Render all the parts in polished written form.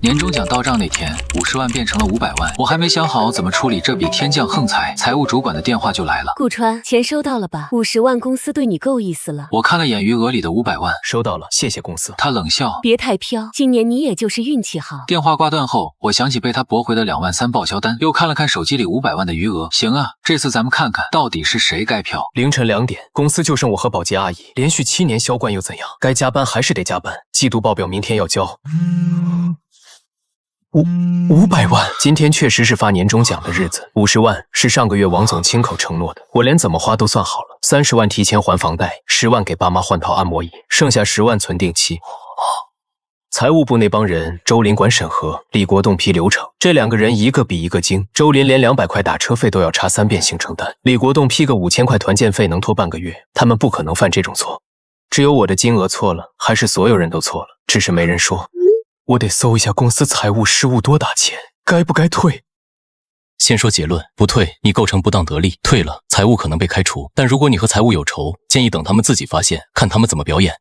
年终奖到账那天，50万变成了500万，我还没想好怎么处理这笔天降横财，财务主管的电话就来了。顾川，钱收到了吧？50万公司对你够意思了。我看了眼余额里的500万，收到了，谢谢公司。他冷笑，别太飘，今年你也就是运气好。电话挂断后，我想起被他驳回的2万3报销单，又看了看手机里500万的余额。行啊，这次咱们看看到底是谁该飘。凌晨2点，公司就剩我和保洁阿姨，连续7年销冠又怎样？该加班还是得加班，季度报表明天要交。500万，今天确实是发年终奖的日子。50万是上个月王总亲口承诺的，我连怎么花都算好了。30万提前还房贷，10万给爸妈换套按摩椅，剩下10万存定期。财务部那帮人，周林管审核，李国栋批流程，这2个人一个比一个精。周林连200块打车费都要查3遍行程单，李国栋批个5000块团建费能拖半个月，他们不可能犯这种错。只有我的金额错了，还是所有人都错了？只是没人说。我得搜一下公司财务失误多大钱，该不该退？先说结论，不退你构成不当得利，退了财务可能被开除。但如果你和财务有仇，建议等他们自己发现，看他们怎么表演。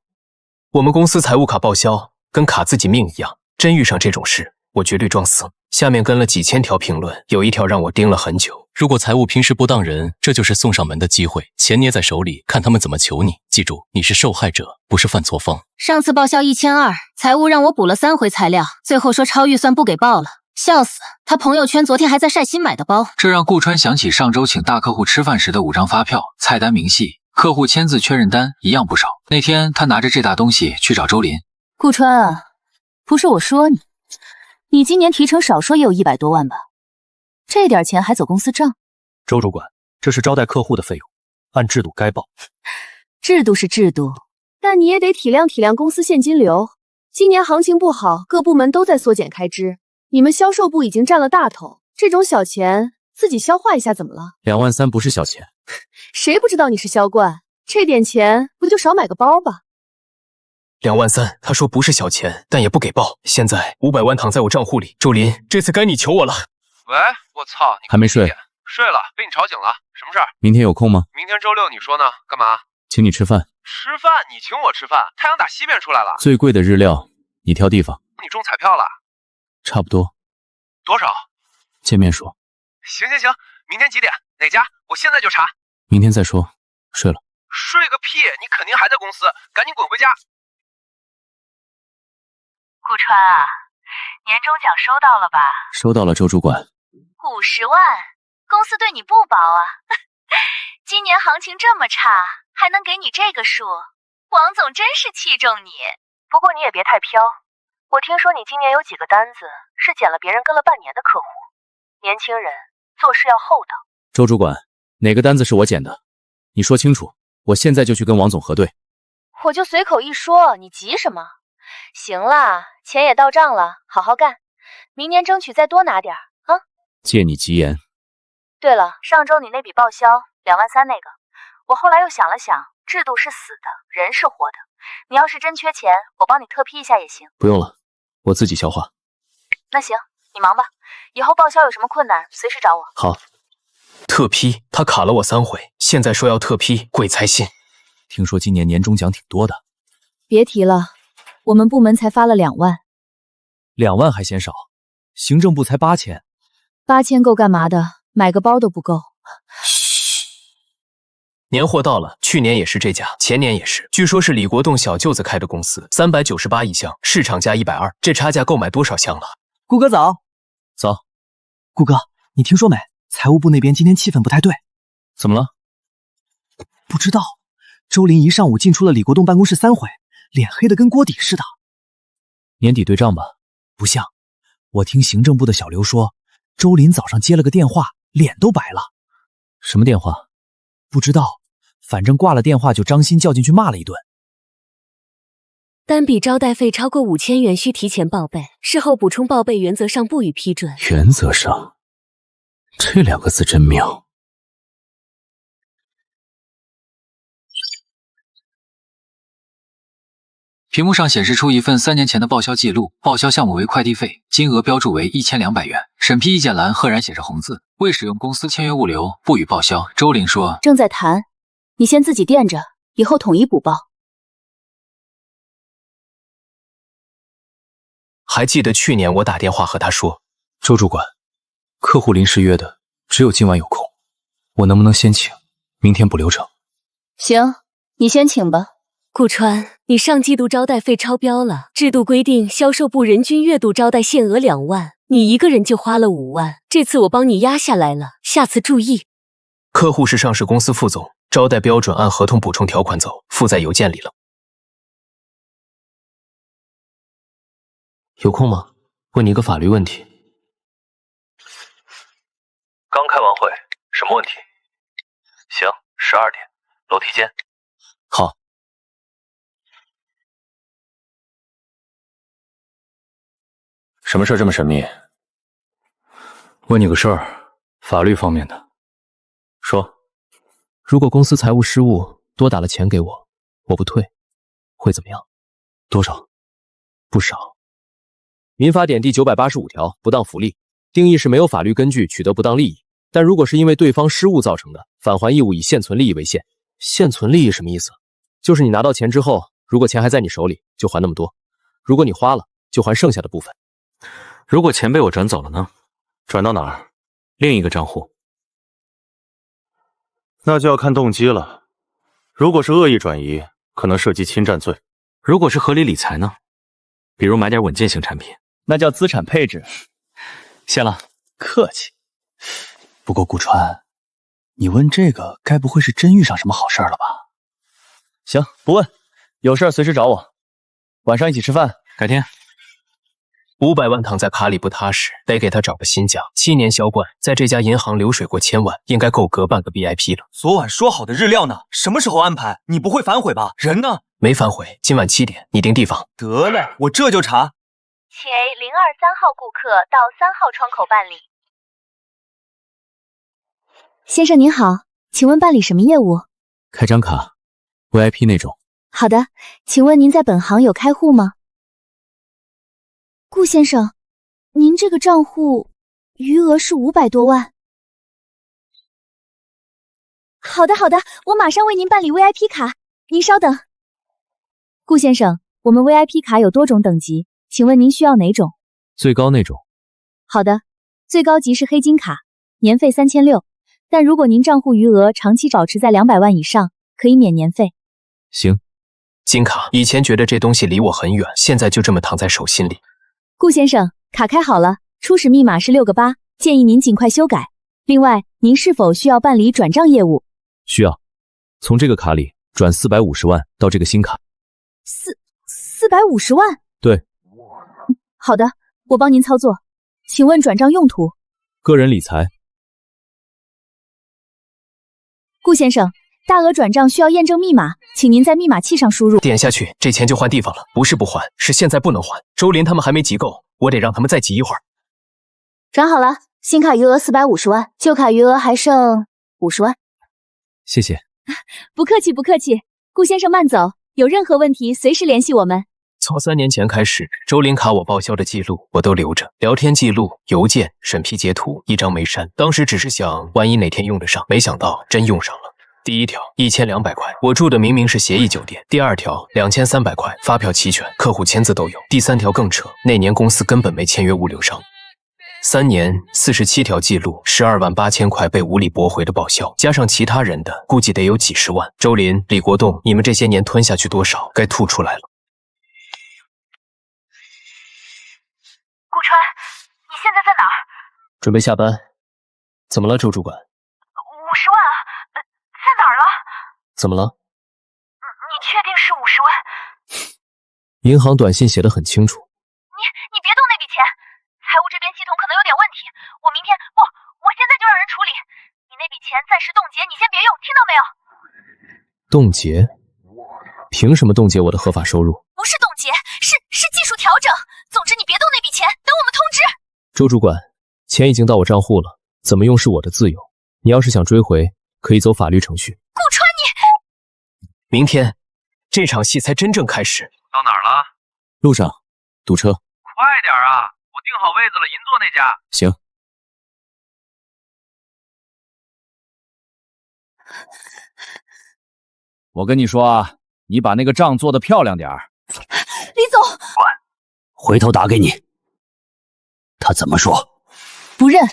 我们公司财务卡报销，跟卡自己命一样，真遇上这种事，我绝对装死。下面跟了几千条评论，有一条让我盯了很久。如果财务平时不当人，这就是送上门的机会，钱捏在手里，看他们怎么求你。记住，你是受害者，不是犯错方。上次报销1200，财务让我补了3回材料，最后说超预算不给报了，笑死！他朋友圈昨天还在晒新买的包。这让顾川想起上周请大客户吃饭时的5张发票，菜单明细，客户签字确认单一样不少。那天他拿着这大东西去找周林。顾川啊，不是我说你，你今年提成少说也有100多万吧？这点钱还走公司账？周主管，这是招待客户的费用，按制度该报。制度是制度，但你也得体谅体谅公司现金流。今年行情不好，各部门都在缩减开支，你们销售部已经占了大头，这种小钱自己消化一下怎么了2万3不是小钱。谁不知道你是销冠？这点钱不就少买个包吧？2万3，他说不是小钱，但也不给报。现在500万躺在我账户里，周林，这次该你求我了。喂，我操，你还没睡？睡了，被你吵醒了，什么事儿？明天有空吗？明天周六，你说呢？干嘛？请你吃饭。吃饭？你请我吃饭？太阳打西边出来了。最贵的日料，你挑地方。你中彩票了？差不多。多少？见面说。行，明天几点？哪家？我现在就查。明天再说。睡了。睡个屁！你肯定还在公司，赶紧滚回家。顾川啊，年终奖收到了吧？收到了，周主管。50万，公司对你不薄啊。今年行情这么差，还能给你这个数，王总真是器重你。不过你也别太飘，我听说你今年有几个单子是捡了别人跟了半年的客户。年轻人做事要厚道。周主管，哪个单子是我捡的？你说清楚，我现在就去跟王总核对。我就随口一说，你急什么？行啦，钱也到账了，好好干，明年争取再多拿点啊。借你吉言。对了，上周你那笔报销2万3那个，我后来又想了想，制度是死的，人是活的。你要是真缺钱，我帮你特批一下也行。不用了，我自己消化。那行，你忙吧，以后报销有什么困难随时找我。好。特批，他卡了我3回，现在说要特批，鬼才信。听说今年年终奖挺多的。别提了，我们部门才发了2万。2万还嫌少，行政部才8000。8000够干嘛的？买个包都不够。嘘，年货到了，去年也是这家，前年也是。据说是李国栋小舅子开的公司，398一箱，市场价120，这差价够买多少箱了？顾哥早。早。顾哥，你听说没？财务部那边今天气氛不太对。怎么了？不知道。周林一上午进出了李国栋办公室3回，脸黑得跟锅底似的。年底对账吧？不像，我听行政部的小刘说，周林早上接了个电话，脸都白了。什么电话？不知道，反正挂了电话就张鑫叫进去骂了一顿。单笔招待费超过5000元需提前报备，事后补充报备原则上不予批准。原则上，这2个字真妙。屏幕上显示出一份3年前的报销记录，报销项目为快递费，金额标注为1200元。审批意见栏赫然写着红字，未使用公司签约物流，不予报销。周林说：“正在谈，你先自己垫着，以后统一补报。”还记得去年我打电话和他说，周主管，客户临时约的，只有今晚有空，我能不能先请，明天补流程？行，你先请吧。顾川，你上季度招待费超标了，制度规定销售部人均月度招待限额2万，你一个人就花了5万，这次我帮你压下来了，下次注意。客户是上市公司副总，招待标准按合同补充条款走，附在邮件里了。有空吗？问你个法律问题。刚开完会，什么问题？行，12点，楼梯间。好。什么事这么神秘？问你个事儿，法律方面的。说。如果公司财务失误多打了钱给我，我不退，会怎么样？多少？不少。民法典第985条，不当福利定义是没有法律根据取得不当利益，但如果是因为对方失误造成的，返还义务以现存利益为限。现存利益什么意思？就是你拿到钱之后，如果钱还在你手里，就还那么多；如果你花了，就还剩下的部分。如果钱被我转走了呢？转到哪儿？另一个账户。那就要看动机了。如果是恶意转移，可能涉及侵占罪；如果是合理理财呢？比如买点稳健型产品，那叫资产配置。谢了。客气。不过顾川，你问这个该不会是真遇上什么好事了吧？行，不问，有事随时找我。晚上一起吃饭，改天。500万躺在卡里不踏实，得给他找个新家。7年销冠，在这家银行流水过1000万，应该够隔半个 VIP 了。昨晚说好的日料呢？什么时候安排？你不会反悔吧？人呢？没反悔，今晚7点，你定地方。得嘞，我这就查。请 A023号顾客到3号窗口办理。先生您好，请问办理什么业务？开张卡 ，VIP 那种。好的，请问您在本行有开户吗？顾先生，您这个账户余额是500多万。好的，我马上为您办理 VIP 卡，您稍等。顾先生，我们 VIP 卡有多种等级，请问您需要哪种？最高那种。好的，最高级是黑金卡，年费3600，但如果您账户余额长期保持在200万以上，可以免年费。行。金卡，以前觉得这东西离我很远，现在就这么躺在手心里。顾先生，卡开好了，初始密码是6个8，建议您尽快修改。另外，您是否需要办理转账业务？需要，从这个卡里转450万到这个新卡。450万？对。好的，我帮您操作。请问转账用途？个人理财。顾先生，大额转账需要验证密码，请您在密码器上输入。点下去，这钱就换地方了。不是不还，是现在不能还。周林他们还没集够，我得让他们再集一会儿。转好了，新卡余额450万，旧卡余额还剩50万。谢谢。不客气，顾先生慢走，有任何问题随时联系我们。从3年前开始，周林卡我报销的记录我都留着，聊天记录、邮件、审批截图，一张没删。当时只是想，万一哪天用得上，没想到真用上了。第一条1200块，我住的明明是协议酒店。第二条2300块，发票齐全，客户签字都有。第三条更扯，那年公司根本没签约物流商。3年47条记录，12万8000块被无理驳回的报销，加上其他人的，估计得有几十万。周林、李国栋，你们这些年吞下去多少，该吐出来了。顾川，你现在在哪儿？准备下班。怎么了，周主管？ 50万啊，在哪儿了？怎么了？你确定是50万？银行短信写得很清楚。你别动那笔钱，财务这边系统可能有点问题，我现在就让人处理。你那笔钱暂时冻结，你先别用，听到没有？冻结？凭什么冻结我的合法收入？不是冻结，是技术调整。总之你别动那笔钱，等我们通知。周主管，钱已经到我账户了，怎么用是我的自由。你要是想追回，可以走法律程序。顾川，你……明天，这场戏才真正开始。到哪儿了？路上堵车。快点啊！我订好位子了，银座那家。行。我跟你说啊，你把那个账做得漂亮点儿。李总，回头打给你。他怎么说？不认，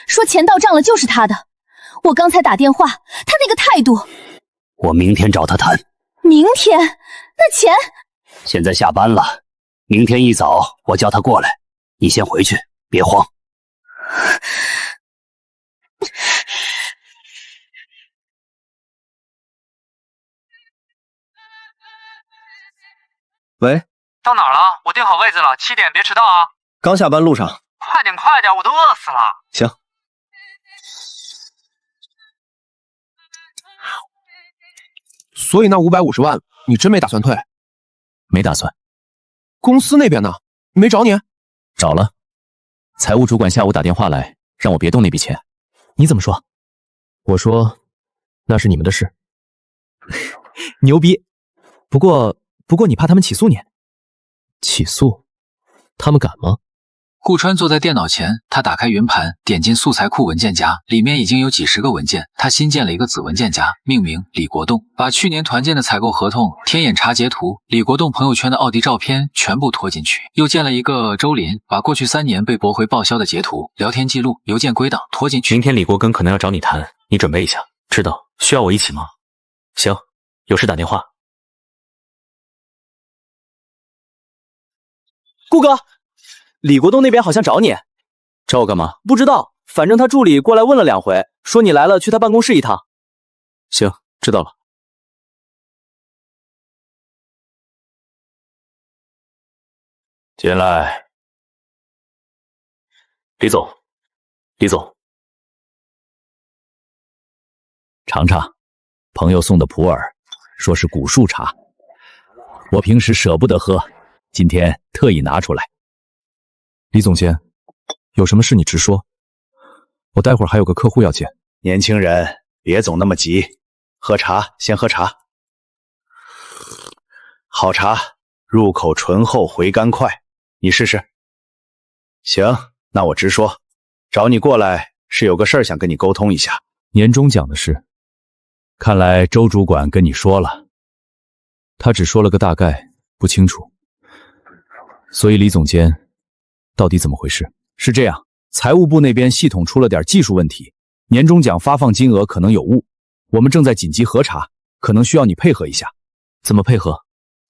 说钱到账了就是他的。我刚才打电话，他那个态度。我明天找他谈。明天？那钱？现在下班了，明天一早我叫他过来。你先回去，别慌。喂，到哪儿了？我订好位子了，7点别迟到啊！刚下班路上。快点快点，我都饿死了。行。所以那550万，你真没打算退？没打算。公司那边呢？没找你？找了，财务主管下午打电话来，让我别动那笔钱。你怎么说？我说，那是你们的事。牛逼！不过你怕他们起诉你？起诉？他们敢吗？顾川坐在电脑前，他打开云盘，点进素材库文件夹，里面已经有几十个文件。他新建了一个子文件夹，命名李国栋，把去年团建的采购合同、天眼查截图、李国栋朋友圈的奥迪照片全部拖进去。又建了一个周林，把过去3年被驳回报销的截图、聊天记录、邮件归档拖进去。明天李国根可能要找你谈，你准备一下。知道，需要我一起吗？行，有事打电话。顾哥，李国栋那边好像找你。找我干嘛？不知道，反正他助理过来问了2回，说你来了，去他办公室一趟。行，知道了。进来。李总，李总。尝尝，朋友送的普洱，说是古树茶，我平时舍不得喝，今天特意拿出来。李总监，有什么事你直说，我待会儿还有个客户要见。年轻人别总那么急，喝茶先喝茶。好茶，入口醇厚，回甘快，你试试。行，那我直说，找你过来是有个事儿想跟你沟通一下。年终奖的事，看来周主管跟你说了。他只说了个大概，不清楚。所以李总监，到底怎么回事？是这样，财务部那边系统出了点技术问题，年终奖发放金额可能有误，我们正在紧急核查，可能需要你配合一下。怎么配合？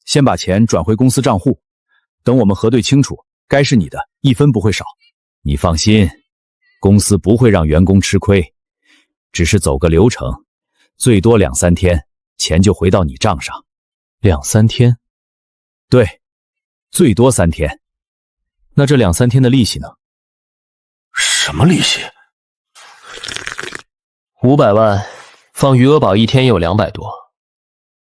先把钱转回公司账户，等我们核对清楚，该是你的1分不会少。你放心，公司不会让员工吃亏，只是走个流程，最多2-3天，钱就回到你账上。2-3天？对，最多3天。那这2-3天的利息呢？什么利息？500万，放余额宝1天也有200多，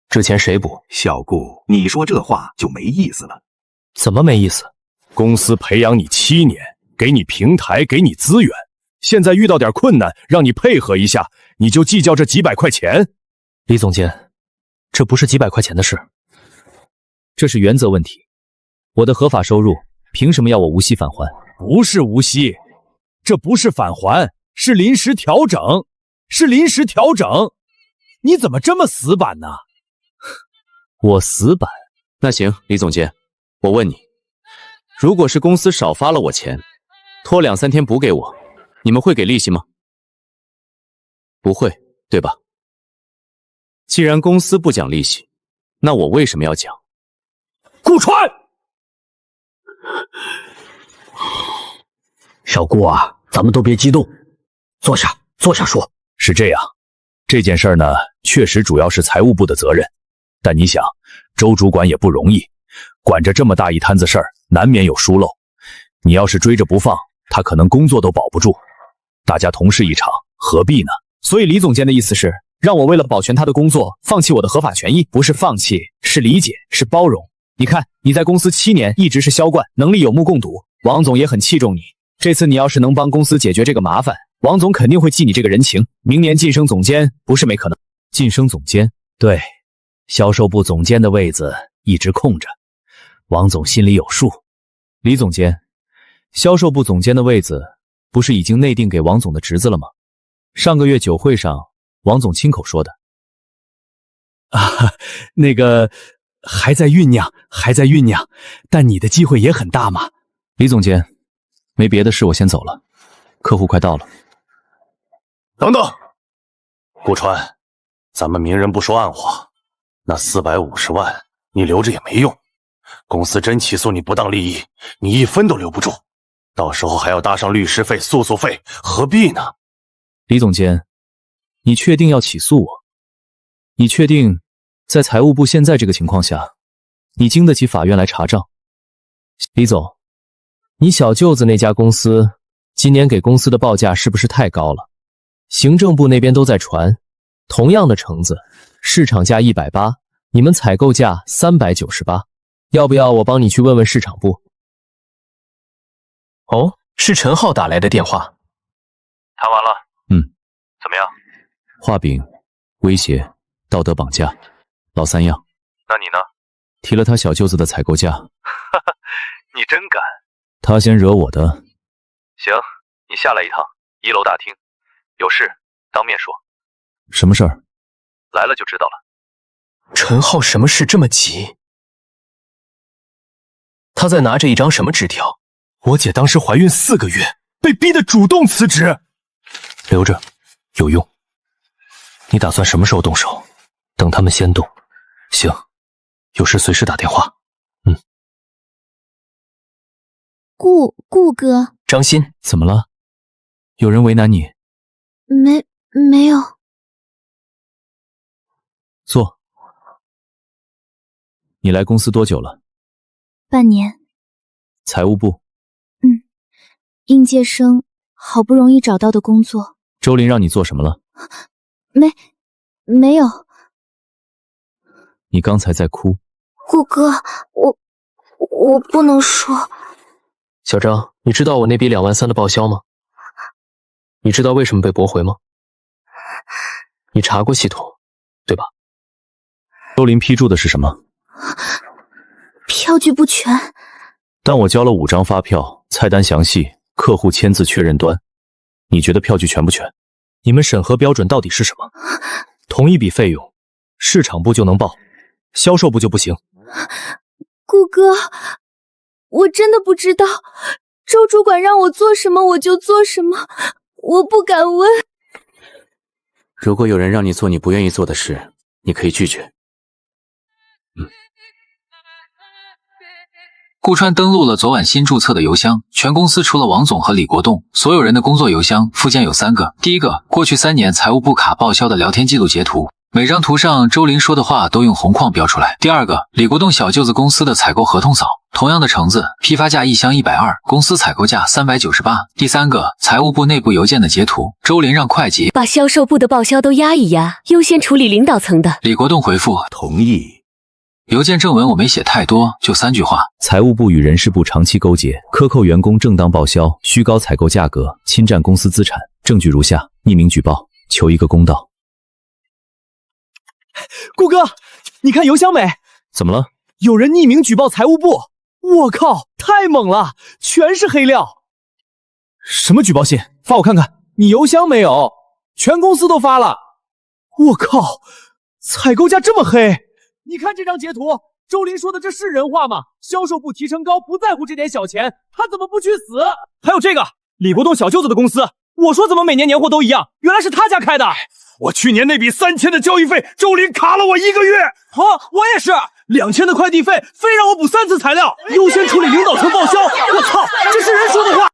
这钱谁补？小顾，你说这话就没意思了。怎么没意思？公司培养你7年，给你平台，给你资源，现在遇到点困难，让你配合一下，你就计较这几百块钱？李总监，这不是几百块钱的事，这是原则问题。我的合法收入，凭什么要我无息返还？不是无息，这不是返还，是临时调整，是临时调整。你怎么这么死板呢？我死板？那行，李总监，我问你，如果是公司少发了我钱，拖2-3天补给我，你们会给利息吗？不会，对吧？既然公司不讲利息，那我为什么要讲？顾川，小顾啊，咱们都别激动，坐下说。是这样，这件事呢，确实主要是财务部的责任，但你想，周主管也不容易，管着这么大一摊子事儿，难免有疏漏。你要是追着不放，他可能工作都保不住。大家同事一场，何必呢？所以李总监的意思是，让我为了保全他的工作，放弃我的合法权益？不是放弃，是理解，是包容。你看，你在公司7年，一直是销冠，能力有目共睹，王总也很器重你。这次你要是能帮公司解决这个麻烦，王总肯定会记你这个人情，明年晋升总监不是没可能。晋升总监？对，销售部总监的位子一直空着，王总心里有数。李总监，销售部总监的位子不是已经内定给王总的侄子了吗？上个月酒会上，王总亲口说的。那个，还在酝酿，还在酝酿，但你的机会也很大嘛。李总监，没别的事，我先走了，客户快到了。等等，顾川，咱们明人不说暗话，那450万你留着也没用，公司真起诉你不当利益，你一分都留不住，到时候还要搭上律师费、诉讼费，何必呢？李总监，你确定要起诉我？你确定在财务部现在这个情况下，你经得起法院来查账？李总，你小舅子那家公司今年给公司的报价是不是太高了？行政部那边都在传，同样的橙子，市场价180，你们采购价398，要不要我帮你去问问市场部？哦，是陈浩打来的电话。谈完了。怎么样？画饼、威胁、道德绑架，老三样。那你呢？提了他小舅子的采购价。你真敢！他先惹我的。行，你下来一趟，1楼大厅，有事当面说。什么事儿？来了就知道了。陈浩什么事这么急？他在拿着一张什么纸条？我姐当时怀孕4个月，被逼得主动辞职。留着，有用。你打算什么时候动手？等他们先动。行，有事随时打电话。顾哥，张鑫，怎么了？有人为难你？没有。坐。你来公司多久了？半年。财务部。应届生，好不容易找到的工作。周林让你做什么了？没有。你刚才在哭。顾哥，我不能说。小张，你知道我那笔2万3的报销吗？你知道为什么被驳回吗？你查过系统，对吧？周林批注的是什么？票据不全。但我交了5张发票，菜单详细，客户签字确认端。你觉得票据全不全？你们审核标准到底是什么？同一笔费用，市场部就能报，销售部就不行。顾哥，我真的不知道，周主管让我做什么我就做什么，我不敢问。如果有人让你做你不愿意做的事，你可以拒绝。顾川登录了昨晚新注册的邮箱，全公司除了王总和李国栋，所有人的工作邮箱附件有3个。第一个，过去3年财务部卡报销的聊天记录截图，每张图上周林说的话都用红框标出来。第二个，李国栋小舅子公司的采购合同扫，同样的橙子，批发价1箱120，公司采购价398。第三个，财务部内部邮件的截图，周林让会计把销售部的报销都压一压，优先处理领导层的。李国栋回复同意。邮件正文我没写太多，就3句话。财务部与人事部长期勾结，克扣员工正当报销，虚高采购价格，侵占公司资产，证据如下，匿名举报，求一个公道。顾哥，你看邮箱没？怎么了？有人匿名举报财务部，我靠，太猛了，全是黑料。什么举报信？发我看看。你邮箱没有？全公司都发了。我靠，采购价这么黑！你看这张截图，周林说的这是人话吗？销售部提成高，不在乎这点小钱，他怎么不去死？还有这个李国栋小舅子的公司，我说怎么每年年货都一样，原来是他家开的。我去年那笔3000的交易费，周林卡了我1个月。我也是，2000的快递费，非让我补3次材料，优先处理领导层报销。我操，这是人说的话。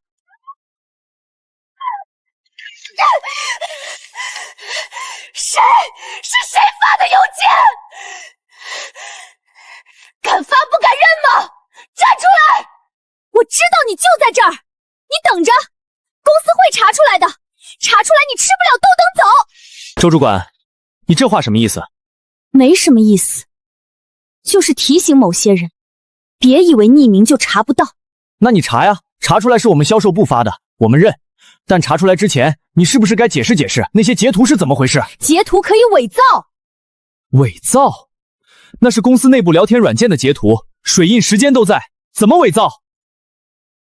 是谁发的邮件？敢发不敢认吗？站出来！我知道你就在这儿，你等着，公司会查出来的，查出来你吃不了兜等走。周主管，你这话什么意思？没什么意思，就是提醒某些人，别以为匿名就查不到。那你查呀，查出来是我们销售部发的，我们认。但查出来之前，你是不是该解释解释那些截图是怎么回事？截图可以伪造。伪造？那是公司内部聊天软件的截图，水印时间都在，怎么伪造？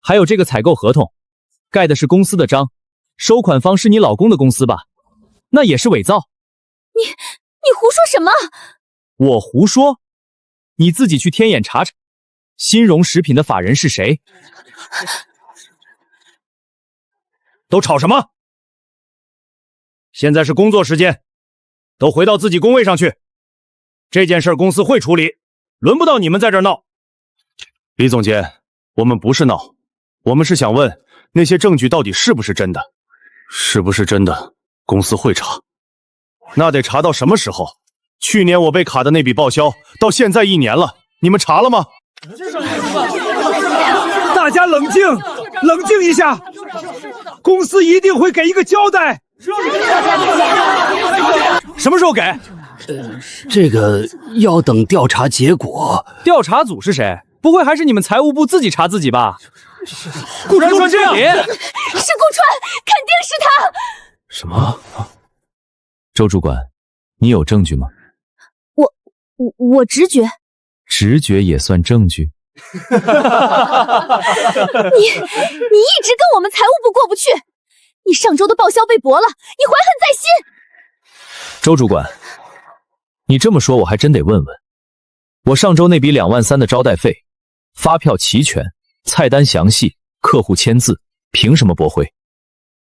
还有这个采购合同，盖的是公司的章，收款方是你老公的公司吧？那也是伪造。你胡说什么？我胡说？你自己去天眼查查，新荣食品的法人是谁？都吵什么？现在是工作时间，都回到自己工位上去。这件事公司会处理，轮不到你们在这儿闹。李总监，我们不是闹，我们是想问那些证据到底是不是真的？是不是真的？公司会查。那得查到什么时候？去年我被卡的那笔报销，到现在1年了，你们查了吗？大家冷静，冷静一下，公司一定会给一个交代。什么时候给？这个要等调查结果。调查组是谁？不会还是你们财务部自己查自己吧？顾川说这样，是顾川，肯定是他。什么？周主管，你有证据吗？我直觉。直觉也算证据？你一直跟我们财务部过不去，你上周的报销被驳了，你怀恨在心。周主管，你这么说我还真得问问，我上周那笔2万3的招待费，发票齐全，菜单详细，客户签字，凭什么驳回？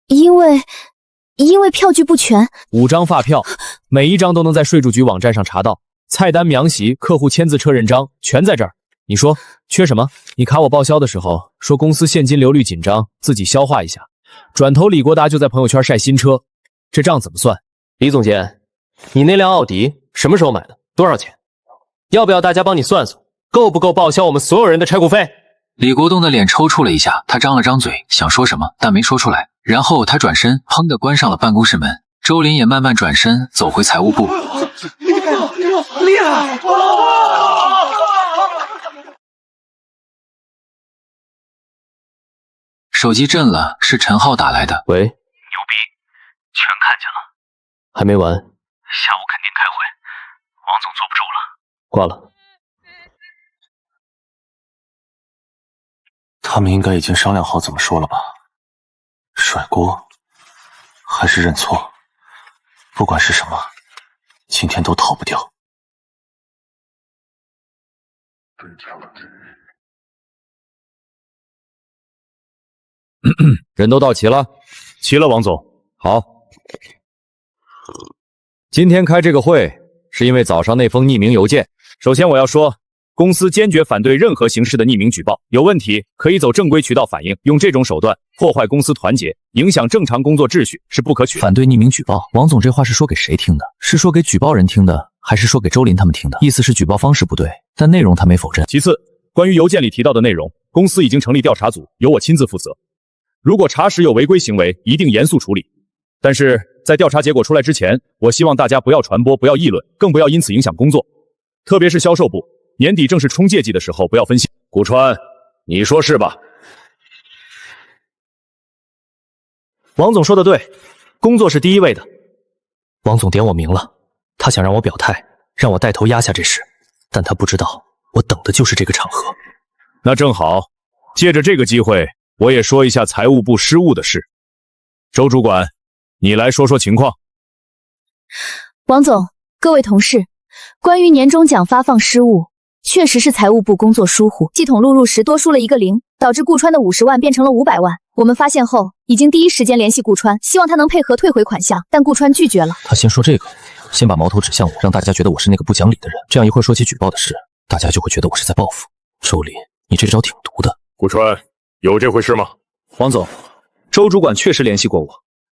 因为票据不全。5张发票，每一张都能在税务局网站上查到，菜单明细、客户签字车认章全在这儿。你说缺什么？你卡我报销的时候说公司现金流率紧张，自己消化一下，转头李国达就在朋友圈晒新车，这账怎么算？李总监，你那辆奥迪什么时候买的？多少钱？要不要大家帮你算算，够不够报销我们所有人的拆股费？李国栋的脸抽搐了一下，他张了张嘴，想说什么，但没说出来。然后他转身，砰地关上了办公室门。周林也慢慢转身走回财务部。厉害！手机震了，是陈浩打来的。喂，牛逼，全看见了。还没完。下午肯定开会，王总坐不住了。挂了。他们应该已经商量好怎么说了吧？甩锅还是认错？不管是什么，今天都逃不掉。人都到齐了？齐了，王总。好。今天开这个会，是因为早上那封匿名邮件。首先我要说，公司坚决反对任何形式的匿名举报，有问题可以走正规渠道反映，用这种手段破坏公司团结，影响正常工作秩序是不可取的。反对匿名举报，王总这话是说给谁听的？是说给举报人听的，还是说给周林他们听的？意思是举报方式不对，但内容他没否认。其次，关于邮件里提到的内容，公司已经成立调查组，由我亲自负责。如果查实有违规行为，一定严肃处理。但是在调查结果出来之前，我希望大家不要传播，不要议论，更不要因此影响工作。特别是销售部，年底正是冲业绩的时候，不要分心。顾川，你说是吧？王总说的对，工作是第一位的。王总点我名了，他想让我表态，让我带头压下这事，但他不知道我等的就是这个场合。那正好，借着这个机会，我也说一下财务部失误的事。周主管，你来说说情况。王总，各位同事，关于年终奖发放失误，确实是财务部工作疏忽，系统录入时多输了一个0，导致顾川的50万变成了500万。我们发现后，已经第一时间联系顾川，希望他能配合退回款项，但顾川拒绝了。他先说这个，先把矛头指向我，让大家觉得我是那个不讲理的人，这样一会儿说起举报的事，大家就会觉得我是在报复。周林，你这招挺毒的。顾川，有这回事吗？王总，周主管确实联系过我，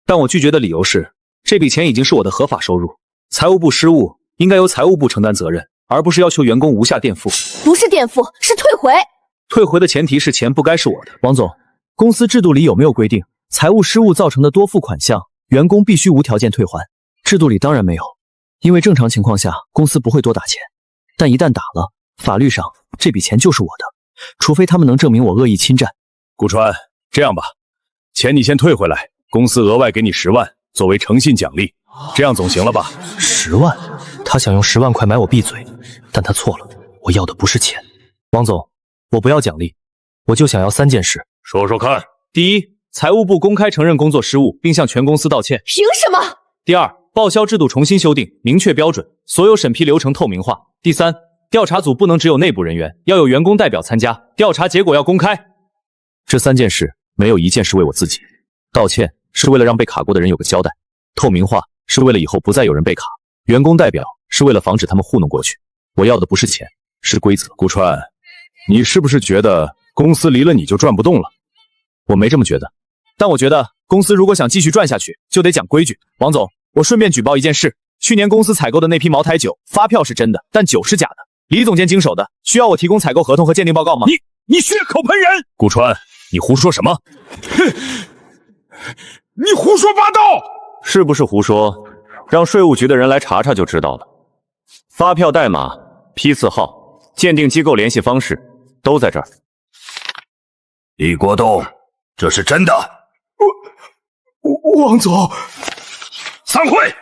但我拒绝的理由是，这笔钱已经是我的合法收入，财务部失误应该由财务部承担责任，而不是要求员工无下垫付。不是垫付，是退回。退回的前提是钱不该是我的。王总，公司制度里有没有规定，财务失误造成的多付款项，员工必须无条件退还？制度里当然没有，因为正常情况下公司不会多打钱，但一旦打了，法律上这笔钱就是我的，除非他们能证明我恶意侵占。顾川，这样吧，钱你先退回来，公司额外给你10万作为诚信奖励，这样总行了吧？10万？他想用10万块买我闭嘴，但他错了，我要的不是钱。王总，我不要奖励，我就想要3件事。说说看。第一，财务部公开承认工作失误，并向全公司道歉。凭什么？第二，报销制度重新修订，明确标准，所有审批流程透明化。第三，调查组不能只有内部人员，要有员工代表参加，调查结果要公开。这3件事没有一件是为我自己。道歉是为了让被卡过的人有个交代，透明化是为了以后不再有人被卡，员工代表是为了防止他们糊弄过去。我要的不是钱，是规则。顾川，你是不是觉得公司离了你就转不动了？我没这么觉得，但我觉得公司如果想继续转下去，就得讲规矩。王总，我顺便举报一件事，去年公司采购的那批茅台酒，发票是真的，但酒是假的。李总监经手的，需要我提供采购合同和鉴定报告吗？你血口喷人！顾川，你胡说什么？你胡说八道！是不是胡说？让税务局的人来查查就知道了。发票代码、批次号、鉴定机构联系方式都在这儿。李国栋，这是真的？王总，散会。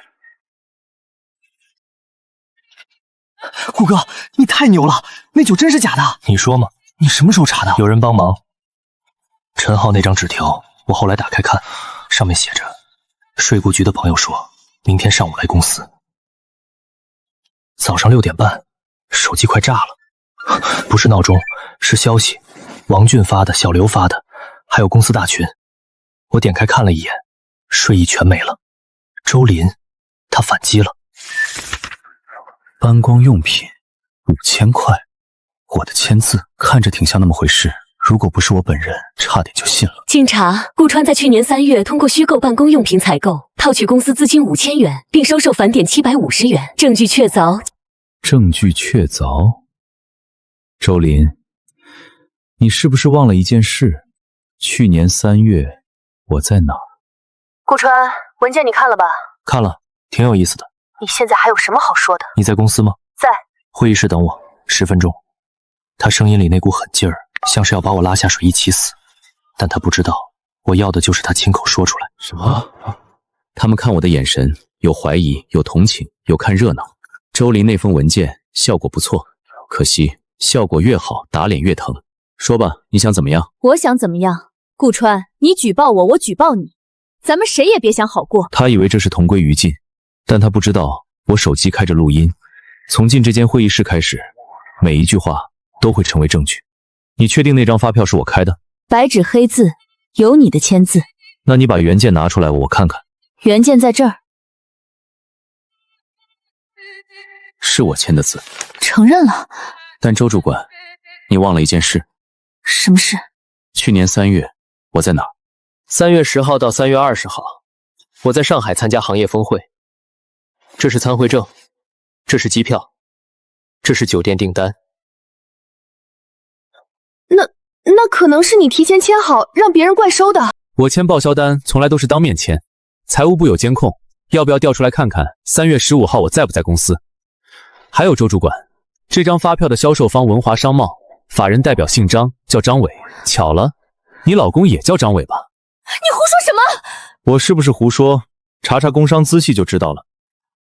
顾哥，你太牛了，那酒真是假的？你说嘛？你什么时候查的？有人帮忙。陈浩那张纸条，我后来打开看，上面写着：税务局的朋友说，明天上午来公司。早上6点半，手机快炸了，不是闹钟，是消息。王俊发的，小刘发的，还有公司大群。我点开看了一眼，睡意全没了。周林，他反击了。搬光用品5000块，我的签字看着挺像那么回事，如果不是我本人，差点就信了。经查，顾川在去年3月通过虚构办公用品采购，套取公司资金5000元，并收受返点750元，证据确凿。证据确凿。周林，你是不是忘了一件事？去年3月我在哪儿？顾川，文件你看了吧？看了，挺有意思的。你现在还有什么好说的？你在公司吗？在。会议室等我，10分钟。他声音里那股狠劲儿，像是要把我拉下水一起死。但他不知道，我要的就是他亲口说出来。什么？他们看我的眼神，有怀疑，有同情，有看热闹。周林那封文件效果不错，可惜效果越好，打脸越疼。说吧，你想怎么样？我想怎么样？顾川，你举报我，我举报你，咱们谁也别想好过。他以为这是同归于尽，但他不知道我手机开着录音，从进这间会议室开始，每一句话都会成为证据。你确定那张发票是我开的？白纸黑字，有你的签字。那你把原件拿出来，我看看。原件在这儿。是我签的字。承认了。但周主管，你忘了一件事。什么事？去年3月我在哪儿？3月10号到3月20号，我在上海参加行业峰会。这是参会证，这是机票，这是酒店订单。那可能是你提前签好，让别人怪收的。我签报销单从来都是当面签，财务部有监控，要不要调出来看看？3月15号我在不在公司？还有周主管，这张发票的销售方文华商贸，法人代表姓张，叫张伟。巧了，你老公也叫张伟吧？你胡说什么？我是不是胡说？查查工商资系就知道了。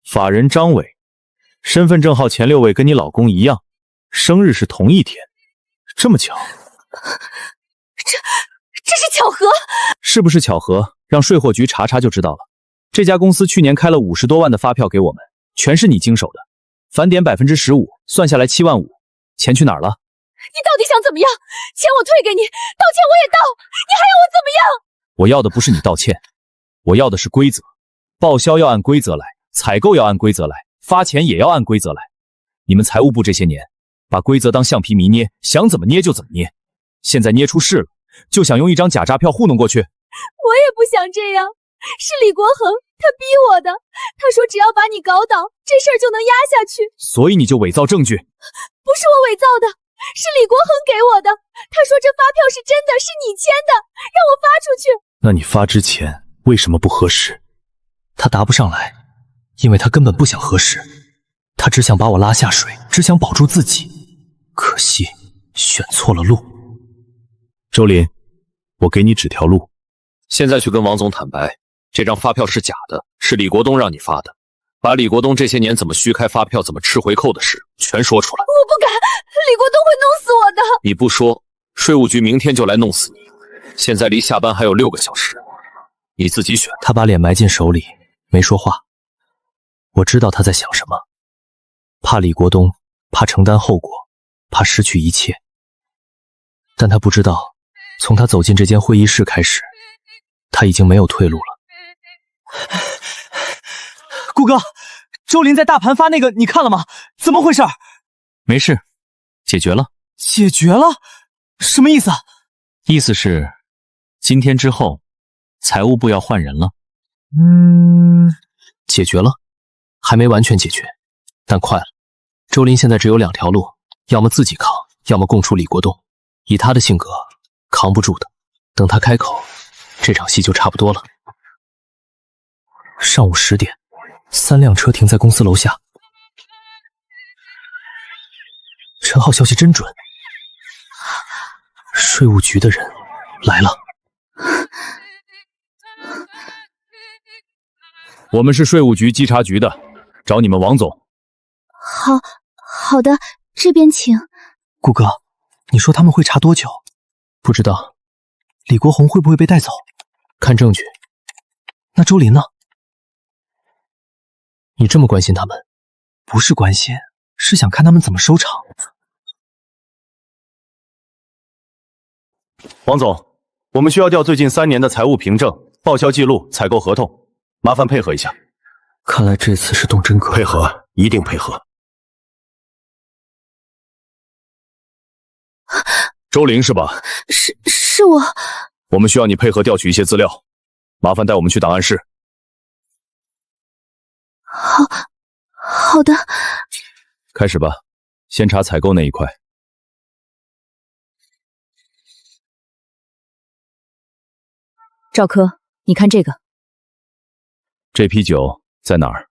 法人张伟，身份证号前6位跟你老公一样，生日是同一天，这么巧？这是巧合？是不是巧合？让税货局查查就知道了。这家公司去年开了50多万的发票给我们，全是你经手的，返点15%，算下来7万5，钱去哪儿了？你到底想怎么样？钱我退给你，道歉我也道，你还要我怎么样？我要的不是你道歉，我要的是规则。报销要按规则来，采购要按规则来，发钱也要按规则来。你们财务部这些年把规则当橡皮泥捏，想怎么捏就怎么捏，现在捏出事了，就想用一张假诈票糊弄过去。我也不想这样，是李国恒他逼我的，他说只要把你搞倒，这事儿就能压下去。所以你就伪造证据？不是我伪造的，是李国恒给我的，他说这发票是真的，是你签的，让我发出去。那你发之前为什么不核实？他答不上来，因为他根本不想核实，他只想把我拉下水，只想保住自己。可惜选错了路。周林，我给你指条路，现在去跟王总坦白，这张发票是假的，是李国东让你发的，把李国东这些年怎么虚开发票、怎么吃回扣的事全说出来。我不敢，李国东会弄死我的。你不说，税务局明天就来弄死你。现在离下班还有6个小时，你自己选。他把脸埋进手里，没说话。我知道他在想什么，怕李国东怕承担后果，怕失去一切。但他不知道，从他走进这间会议室开始，他已经没有退路了。顾哥，周林在大盘发那个，你看了吗？怎么回事？没事，解决了。解决了？什么意思？意思是，今天之后，财务部要换人了。解决了，还没完全解决，但快了。周林现在只有2条路，要么自己扛，要么供出李国栋。以他的性格，扛不住的。等他开口，这场戏就差不多了。上午10点，3辆车停在公司楼下。陈浩消息真准，税务局的人来了。我们是税务局稽查局的，找你们王总。好的，这边请。顾哥，你说他们会查多久？不知道。李国宏会不会被带走？看证据。那周林呢？你这么关心他们？不是关心，是想看他们怎么收场。王总，我们需要调最近3年的财务凭证、报销记录、采购合同，麻烦配合一下。看来这次是动真格。配合，一定配合。周玲是吧？是我。我们需要你配合调取一些资料，麻烦带我们去档案室。好的。开始吧，先查采购那一块。赵科，你看这个。这批酒在哪儿？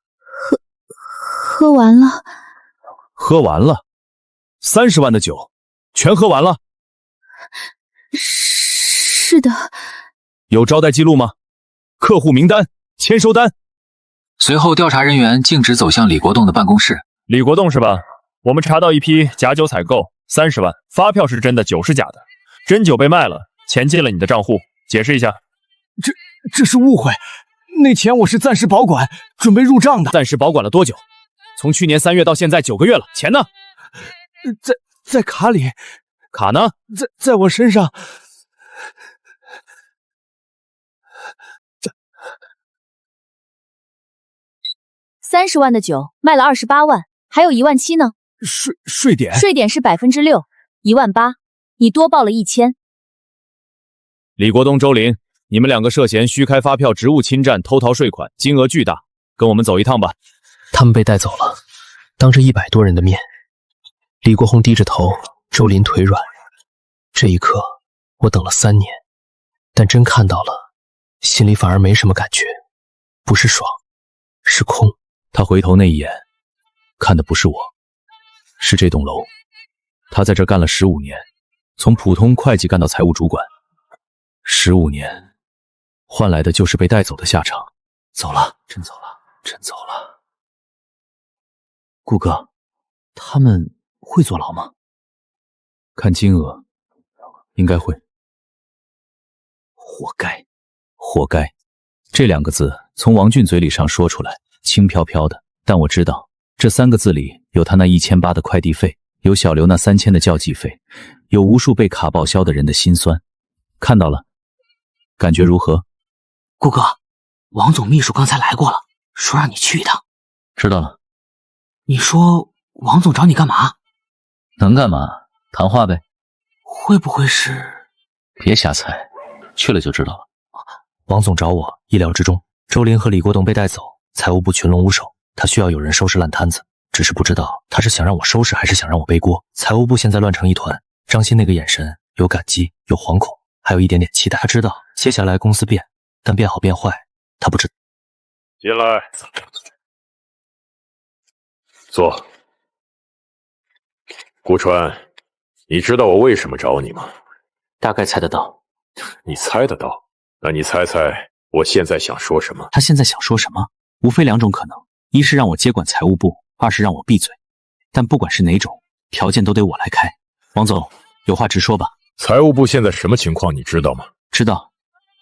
喝完了。喝完了？30万的酒，全喝完了？是的。有招待记录吗？客户名单、签收单。随后，调查人员径直走向李国栋的办公室。李国栋是吧？我们查到一批假酒采购，30万，发票是真的，酒是假的，真酒被卖了，钱进了你的账户，解释一下。这是误会，那钱我是暂时保管，准备入账的。暂时保管了多久？从去年3月到现在9个月了，钱呢？在卡里。卡呢？在我身上。30万的酒卖了28万，还有1万7呢。税点？税点是6%，1万8，你多报了1000。李国栋、周林，你们2个涉嫌虚开发票、职务侵占、偷逃税款，金额巨大，跟我们走一趟吧。他们被带走了，当着100多人的面。李国宏低着头，周林腿软。这一刻，我等了3年，但真看到了，心里反而没什么感觉，不是爽，是空。他回头那一眼，看的不是我，是这栋楼。他在这干了15年，从普通会计干到财务主管，15年，换来的就是被带走的下场。走了，真走了，真走了。顾哥，他们会坐牢吗？看金额，应该会。活该，活该，这2个字从王俊嘴里上说出来，轻飘飘的，但我知道这3个字里有他那1800的快递费，有小刘那3000的交际费，有无数被卡报销的人的心酸。看到了，感觉如何？顾哥，王总秘书刚才来过了，说让你去一趟。知道了。你说王总找你干嘛？能干嘛？谈话呗。会不会是……别瞎猜，去了就知道了。王总找我，意料之中。周林和李国栋被带走，财务部群龙无首，他需要有人收拾烂摊子，只是不知道他是想让我收拾还是想让我背锅。财务部现在乱成一团，张鑫那个眼神有感激，有惶恐，还有一点点期待。他知道接下来公司变，但变好变坏他不知道。进来，坐。顾川，你知道我为什么找你吗？大概猜得到。你猜得到？那你猜猜我现在想说什么？他现在想说什么？无非2种可能，一是让我接管财务部，2是让我闭嘴。但不管是哪种，条件都得我来开。王总，有话直说吧。财务部现在什么情况你知道吗？知道，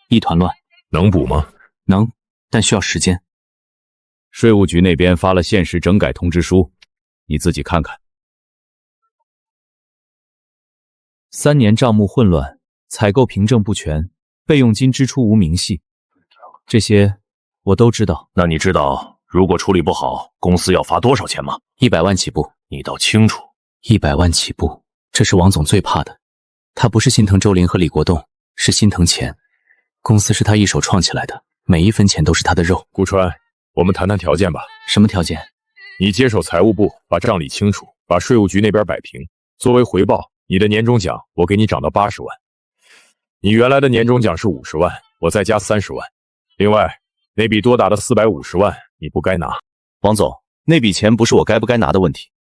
一团乱。能补吗？能，但需要时间。税务局那边发了限时整改通知书，你自己看看。3年账目混乱，采购凭证不全，备用金支出无明细，这些我都知道。那你知道如果处理不好，公司要罚多少钱吗？100万起步。你倒清楚。 100万起步，这是王总最怕的。他不是心疼周林和李国栋，是心疼钱。公司是他一手创起来的，每一分钱都是他的肉。顾川，我们谈谈条件吧。什么条件？你接手财务部，把账理清楚，把税务局那边摆平。作为回报，你的年终奖我给你涨到80万。你原来的年终奖是50万，我再加30万。另外，那笔多打的450万你不该拿。王总，那笔钱不是我该不该拿的问题，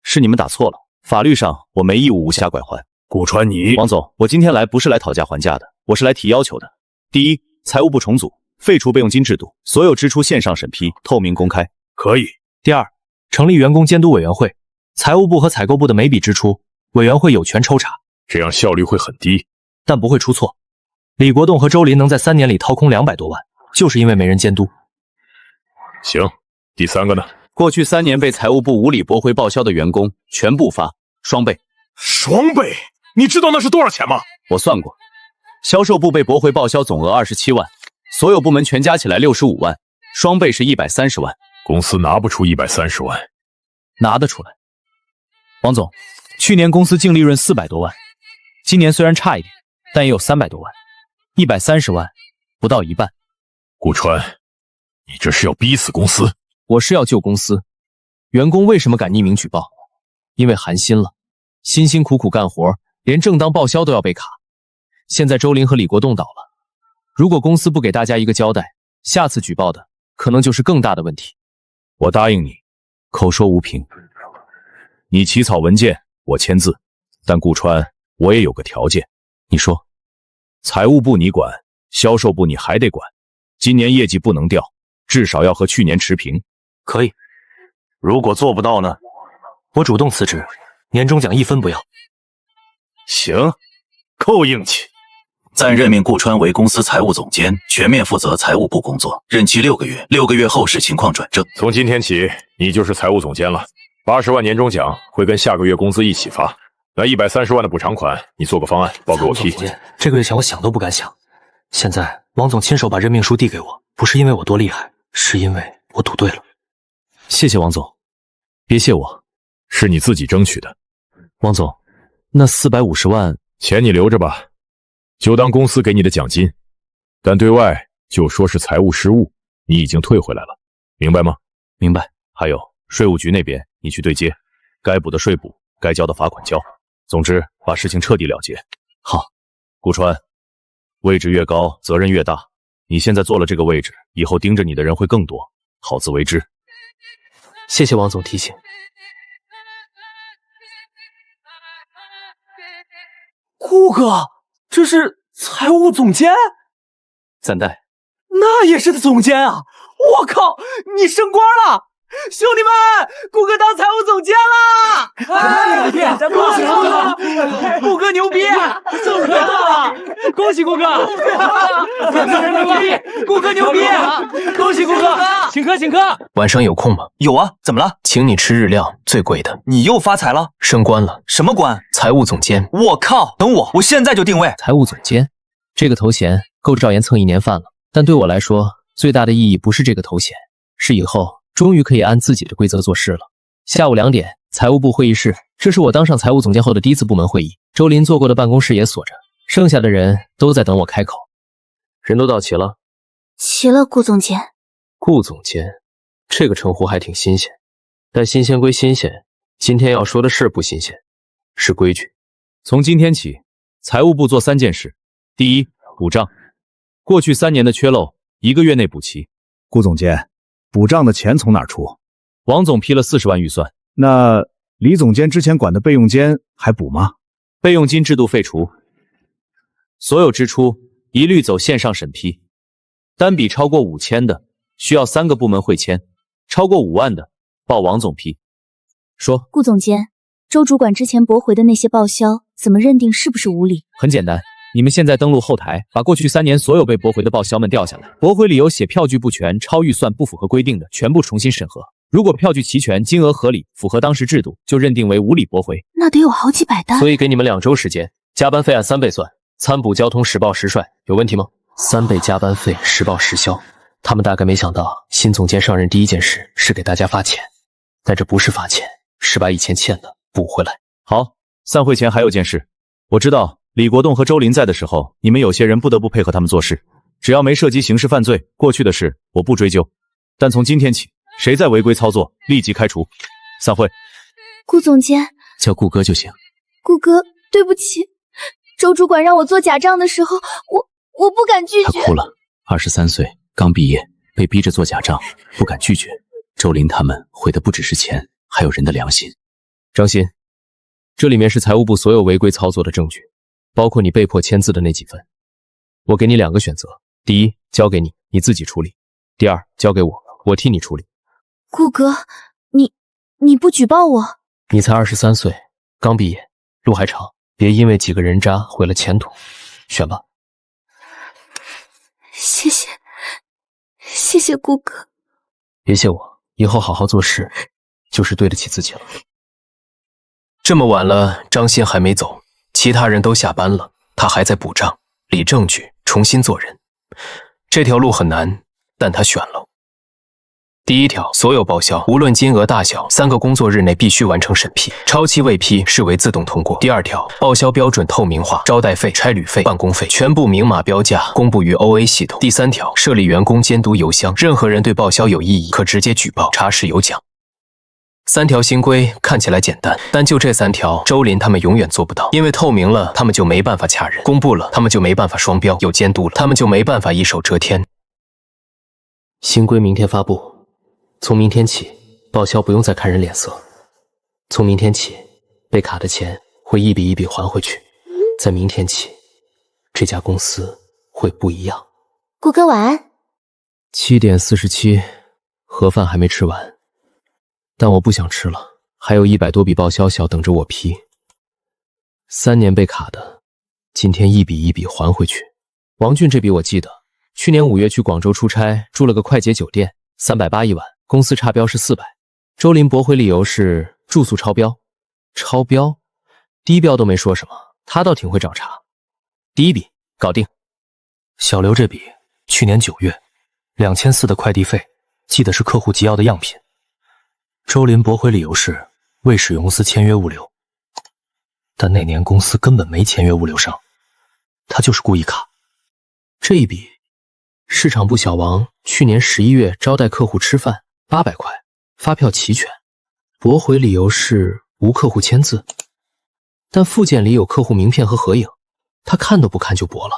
是你们打错了。法律上我没义务无暇拐换。顾川，你……王总，我今天来不是来讨价还价的，我是来提要求的。第一，财务部重组，废除备用金制度，所有支出线上审批，透明公开。可以。第二，成立员工监督委员会，财务部和采购部的每笔支出，委员会有权抽查，这样效率会很低，但不会出错。李国栋和周林能在3年里掏空200多万，就是因为没人监督。行，第3个呢？过去3年被财务部无理驳回报销的员工，全部发双倍。双倍？你知道那是多少钱吗？我算过，销售部被驳回报销总额27万，所有部门全加起来65万，双倍是130万。公司拿不出130万，拿得出来。王总，去年公司净利润400多万，今年虽然差一点，但也有300多万，130万，不到一半。顾川，你这是要逼死公司？我是要救公司。员工为什么敢匿名举报？因为寒心了，辛辛苦苦干活，连正当报销都要被卡。现在周林和李国栋倒了，如果公司不给大家一个交代，下次举报的可能就是更大的问题。我答应你，口说无凭。你起草文件，我签字，但顾川，我也有个条件。你说。财务部你管，销售部你还得管，今年业绩不能掉，至少要和去年持平。可以。如果做不到呢？我主动辞职，年终奖1分不要。行，够硬气。暂任命顾川为公司财务总监，全面负责财务部工作，任期6个月，6个月后视情况转正。从今天起，你就是财务总监了。80万年终奖会跟下个月工资一起发，那130万的补偿款，你做个方案报给我批。这个月钱我想都不敢想。现在王总亲手把任命书递给我，不是因为我多厉害，是因为我赌对了。谢谢王总，别谢我，是你自己争取的。王总，那450万钱你留着吧。就当公司给你的奖金，但对外就说是财务失误，你已经退回来了，明白吗？明白。还有税务局那边，你去对接，该补的税补，该交的罚款交。总之，把事情彻底了结。好，顾川，位置越高，责任越大。你现在做了这个位置，以后盯着你的人会更多，好自为之。谢谢王总提醒。顾哥。这是财务总监，暂代，那也是的总监啊！我靠，你升官了，兄弟们，顾哥当财务总监了！恭喜顾哥，顾哥牛逼，就是啊！恭喜顾哥，牛逼，顾哥牛逼，恭喜顾哥，请客请客。晚上有空吗？有啊，怎么了？请你吃日料，最贵的。你又发财了？升官了。什么官？财务总监。我靠，等我现在就定位。财务总监这个头衔够赵岩蹭1年饭了，但对我来说，最大的意义不是这个头衔，是以后终于可以按自己的规则做事了。下午2点，财务部会议室，这是我当上财务总监后的第一次部门会议。周林做过的办公室也锁着，剩下的人都在等我开口。人都到齐了？齐了，顾总监。顾总监，这个称呼还挺新鲜，但新鲜归新鲜，今天要说的事不新鲜，是规矩。从今天起，财务部做3件事：第一，补账，过去3年的缺漏1个月内补齐。顾总监，补账的钱从哪儿出？王总批了40万预算。那李总监之前管的备用金还补吗？备用金制度废除，所有支出一律走线上审批，单笔超过5000的需要3个部门会签，超过5万的报王总批。说，顾总监，周主管之前驳回的那些报销，怎么认定是不是无理？很简单，你们现在登录后台，把过去3年所有被驳回的报销们调下来，驳回理由写票据不全、超预算、不符合规定的，全部重新审核。如果票据齐全、金额合理、符合当时制度，就认定为无理驳回。那得有好几百单。所以给你们2周时间，加班费按3倍算，参补交通实报实率，有问题吗？3倍加班费，实报实销。他们大概没想到，新总监上任第一件事是给大家发钱，但这不是发钱，是把以前欠的补回来。好，散会前还有件事，我知道李国栋和周林在的时候，你们有些人不得不配合他们做事，只要没涉及刑事犯罪，过去的事我不追究。但从今天起，谁再违规操作，立即开除。散会。顾总监，叫顾哥就行。顾哥，对不起，周主管让我做假账的时候，我不敢拒绝。他哭了，23岁刚毕业，被逼着做假账，不敢拒绝。周林他们毁的不只是钱，还有人的良心。张鑫，这里面是财务部所有违规操作的证据，包括你被迫签字的那几份。我给你2个选择：第一，交给你，你自己处理；第二，交给我，我替你处理。顾哥，你不举报我？你才23岁，刚毕业，路还长，别因为几个人渣毁了前途。选吧。谢谢顾哥。别谢我，以后好好做事，就是对得起自己了。这么晚了，张鑫还没走，其他人都下班了，他还在补账、理证据、重新做人。这条路很难，但他选了。第一条，所有报销，无论金额大小，3个工作日内必须完成审批，超期未批视为自动通过。第二条，报销标准透明化，招待费、差旅费、办公费全部明码标价，公布于 OA 系统。第三条，设立员工监督邮箱，任何人对报销有异议，可直接举报，查实有奖。3条新规看起来简单，但就这3条，周林他们永远做不到，因为透明了，他们就没办法卡人；公布了，他们就没办法双标；有监督了，他们就没办法一手遮天。新规明天发布。从明天起，报销不用再看人脸色。从明天起，被卡的钱会一笔一笔还回去。在明天起，这家公司会不一样。顾哥晚安。7点47，盒饭还没吃完，但我不想吃了，还有100多笔报销小等着我批。3年被卡的，今天一笔一笔还回去。王俊这笔我记得，去年5月去广州出差，住了个快捷酒店，380一晚。公司差标是400，周林驳回理由是住宿超标。超标？低标都没说什么，他倒挺会找茬。第一笔搞定。小刘这笔，去年9月，2400的快递费，记得是客户急要的样品。周林驳回理由是未使用公司签约物流，但那年公司根本没签约物流商，他就是故意卡。这一笔，市场部小王去年11月招待客户吃饭。800块，发票齐全，驳回理由是无客户签字，但附件里有客户名片和合影，他看都不看就驳了。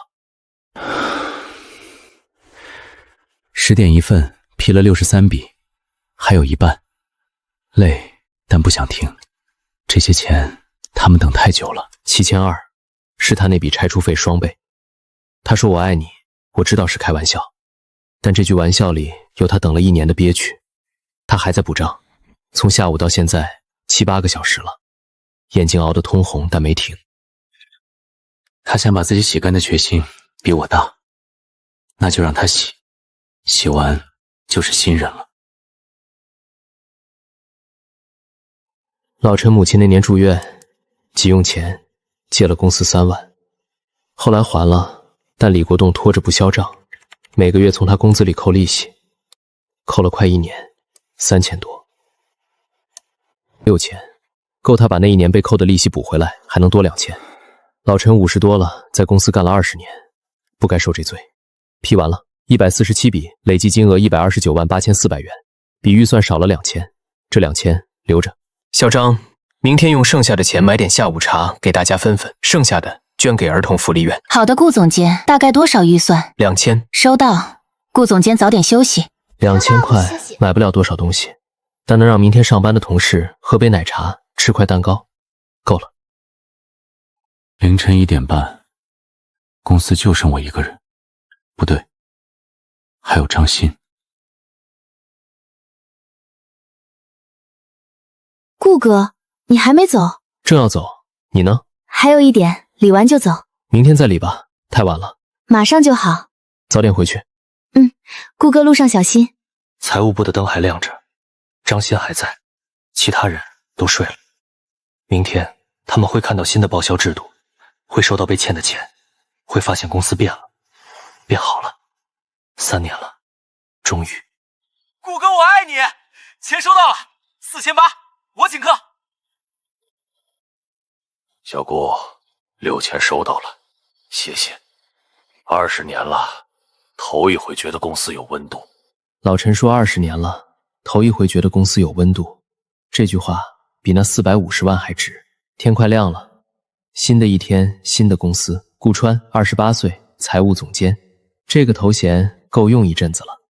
10点一份，批了63笔，还有一半。累，但不想停。这些钱他们等太久了。7200，是他那笔拆除费双倍。他说我爱你，我知道是开玩笑，但这句玩笑里有他等了1年的憋屈。他还在补账，从下午到现在7、8个小时了，眼睛熬得通红，但没停。他想把自己洗干的决心比我大，那就让他洗，洗完就是新人了。老陈母亲那年住院，急用钱，借了公司3万，后来还了，但李国栋拖着不销账，每个月从他工资里扣利息，扣了快1年，3000多。6千，够他把那1年被扣的利息补回来，还能多2000。老陈50多了，在公司干了20年，不该受这罪。批完了，147笔，累计金额1298400元，比预算少了2000，这2000留着。小张，明天用剩下的钱买点下午茶给大家分分，剩下的捐给儿童福利院。好的，顾总监，大概多少预算？2000。收到，顾总监早点休息。2000块买不了多少东西，但能让明天上班的同事喝杯奶茶，吃块蛋糕，够了。凌晨1点半，公司就剩我一个人，不对，还有张鑫。顾哥，你还没走？正要走，你呢？还有一点，理完就走。明天再理吧，太晚了。马上就好。早点回去。顾哥路上小心。财务部的灯还亮着，张鑫还在，其他人都睡了。明天他们会看到新的报销制度，会收到被欠的钱，会发现公司变了，变好了。3年了，终于。顾哥，我爱你！钱收到了，4800，我请客。小顾，6钱收到了，谢谢。20年了，头一回觉得公司有温度。老陈说20年了，头一回觉得公司有温度。这句话比那450万还值。天快亮了，新的一天，新的公司。顾川，28岁，财务总监，这个头衔够用一阵子了。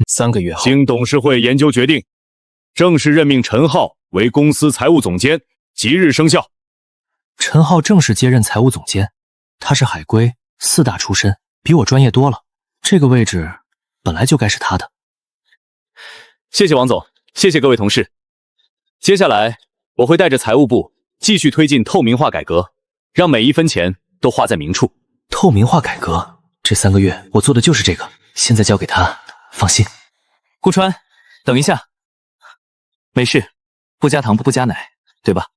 3个月后，经董事会研究决定，正式任命陈浩为公司财务总监，即日生效。陈浩正式接任财务总监，他是海归4大出身，比我专业多了。这个位置本来就该是他的。谢谢王总，谢谢各位同事。接下来我会带着财务部继续推进透明化改革，让每一分钱都花在明处。透明化改革，这3个月我做的就是这个，现在交给他，放心。顾川，等一下。没事，不加糖不加奶，对吧？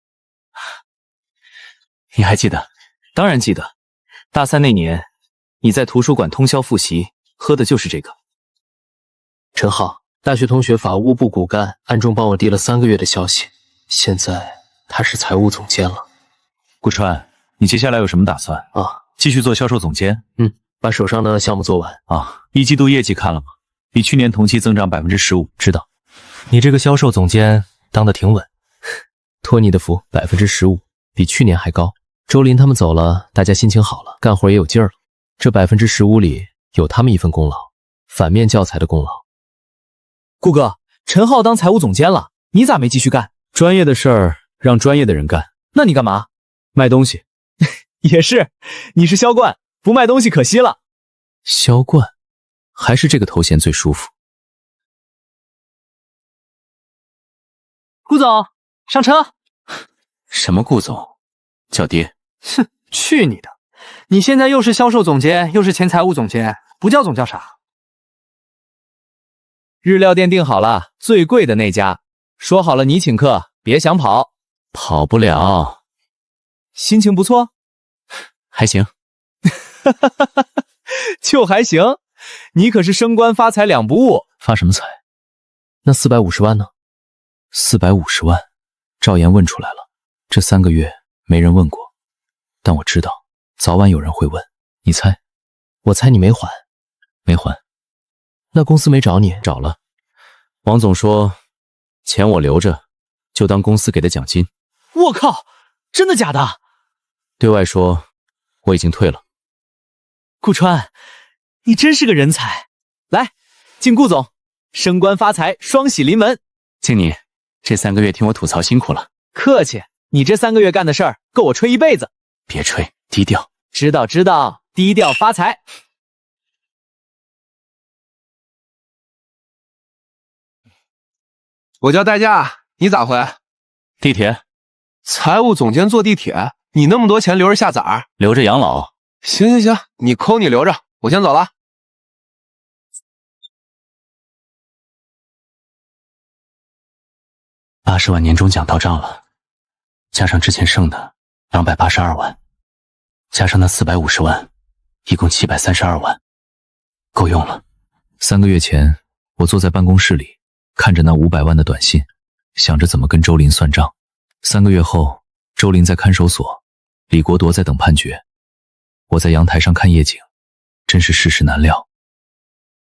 你还记得？当然记得。大3那年，你在图书馆通宵复习，喝的就是这个。陈浩，大学同学法务部骨干暗中帮我递了3个月的消息，现在他是财务总监了。顾川，你接下来有什么打算啊？继续做销售总监？把手上的项目做完啊。1季度业绩看了吗？比去年同期增长15%，知道。你这个销售总监当得挺稳。托你的福，15%比去年还高。周林他们走了，大家心情好了，干活也有劲儿了。这15%里有他们一份功劳，反面教材的功劳。顾哥，陈浩当财务总监了，你咋没继续干？专业的事儿让专业的人干。那你干嘛？卖东西。也是，你是销冠，不卖东西可惜了。销冠，还是这个头衔最舒服。顾总，上车。什么顾总？叫爹。哼，去你的！你现在又是销售总监，又是前财务总监，不叫总叫啥？日料店订好了，最贵的那家。说好了你请客，别想跑。跑不了。心情不错？还行。就还行？你可是升官发财两不误。发什么财？那450万呢？450万，赵岩问出来了。这3个月没人问过，但我知道早晚有人会问。你猜？我猜你没还。没还。那公司没找你？找了。王总说，钱我留着，就当公司给的奖金。我靠，真的假的？对外说我已经退了。顾川，你真是个人才。来，敬顾总，升官发财，双喜临门。敬你，这3个月听我吐槽辛苦了。客气，你这3个月干的事儿够我吹一辈子。别吹，低调。知道，低调发财。我叫代驾，你咋回？地铁。财务总监坐地铁，你那么多钱留着下崽儿？留着养老。行，你抠你留着，我先走了。80万年终奖到账了，加上之前剩的282万，加上那450万，一共732万，够用了。3个月前，我坐在办公室里，看着那500万的短信，想着怎么跟周林算账。3个月后，周林在看守所，李国铎在等判决，我在阳台上看夜景，真是世事难料。